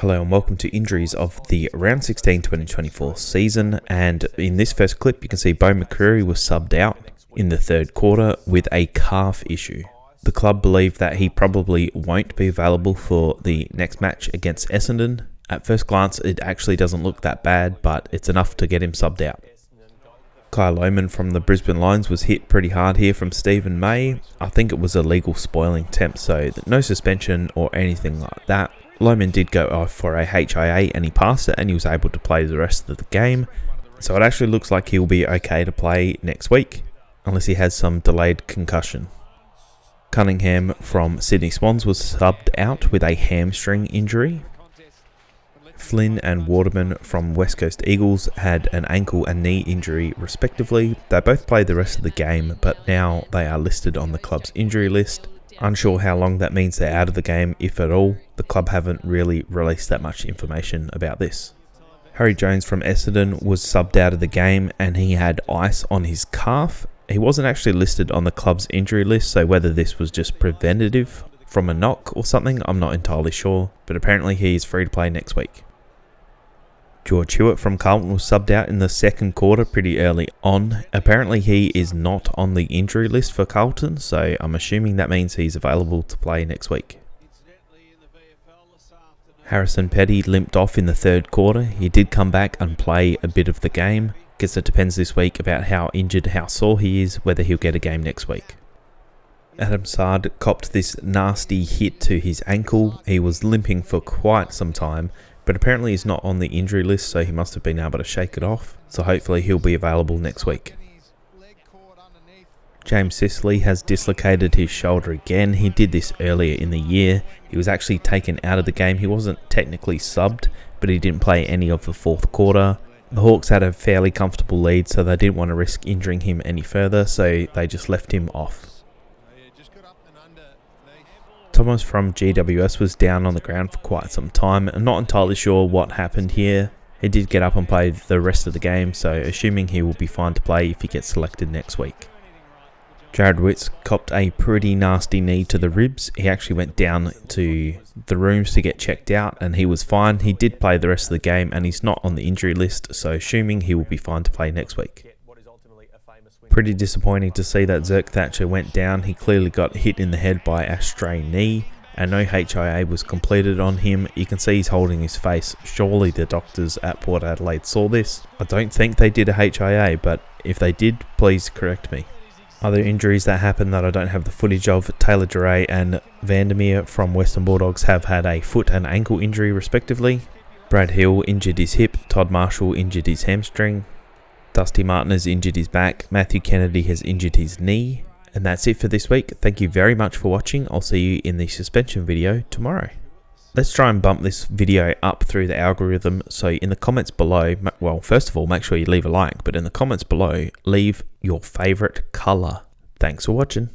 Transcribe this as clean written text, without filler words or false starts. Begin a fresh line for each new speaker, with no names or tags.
Hello and welcome to injuries of the Round 16 2024 season, and in this first clip you can see Bo McCreary was subbed out in the third quarter with a calf issue. The club believe that he probably won't be available for the next match against Essendon. At first glance it actually doesn't look that bad, but it's enough to get him subbed out. Lman from the Brisbane Lions was hit pretty hard here from Stephen May. I think it was a legal spoiling attempt, so no suspension or anything like that. Lman did go off for a HIA and he passed it and he was able to play the rest of the game. So it actually looks like he'll be okay to play next week, unless he has some delayed concussion. Cunningham from Sydney Swans was subbed out with a hamstring injury. Flynn and Waterman from West Coast Eagles had an ankle and knee injury respectively. They both played the rest of the game, but now they are listed on the club's injury list. Unsure how long that means they're out of the game, if at all. The club haven't really released that much information about this. Harry Jones from Essendon was subbed out of the game and he had ice on his calf. He wasn't actually listed on the club's injury list, so whether this was just preventative from a knock or something, I'm not entirely sure, but apparently he is free to play next week. George Hewitt from Carlton was subbed out in the second quarter pretty early on. Apparently he is not on the injury list for Carlton, so I'm assuming that means he's available to play next week. Harrison Petty limped off in the third quarter. He did come back and play a bit of the game. Guess it depends this week about how injured, how sore he is, whether he'll get a game next week. Adam Saad copped this nasty hit to his ankle. He was limping for quite some time, but apparently he's not on the injury list, so he must have been able to shake it off. So hopefully he'll be available next week. James Sicily has dislocated his shoulder again. He did this earlier in the year. He was actually taken out of the game. He wasn't technically subbed, but he didn't play any of the fourth quarter. The Hawks had a fairly comfortable lead, so they didn't want to risk injuring him any further, so they just left him off. Thomas from GWS was down on the ground for quite some time. I'm not entirely sure what happened here. He did get up and play the rest of the game, so assuming he will be fine to play if he gets selected next week. Jared Witts copped a pretty nasty knee to the ribs. He actually went down to the rooms to get checked out and he was fine. He did play the rest of the game and he's not on the injury list, so assuming he will be fine to play next week. Pretty disappointing to see that Zac Thatcher went down. He clearly got hit in the head by a stray knee and no HIA was completed on him. You can see he's holding his face. Surely the doctors at Port Adelaide saw this. I don't think they did a HIA, but if they did, please correct me. Other injuries that happened that I don't have the footage of: Taylor Duray and Vandermeer from Western Bulldogs have had a foot and ankle injury respectively. Brad Hill injured his hip, Todd Marshall injured his hamstring, Dusty Martin has injured his back, Matthew Kennedy has injured his knee. And that's it for this week. Thank you very much for watching. I'll see you in the suspension video tomorrow. Let's try and bump this video up through the algorithm. So in the comments below, well, first of all, make sure you leave a like, but in the comments below, leave your favorite color. Thanks for watching.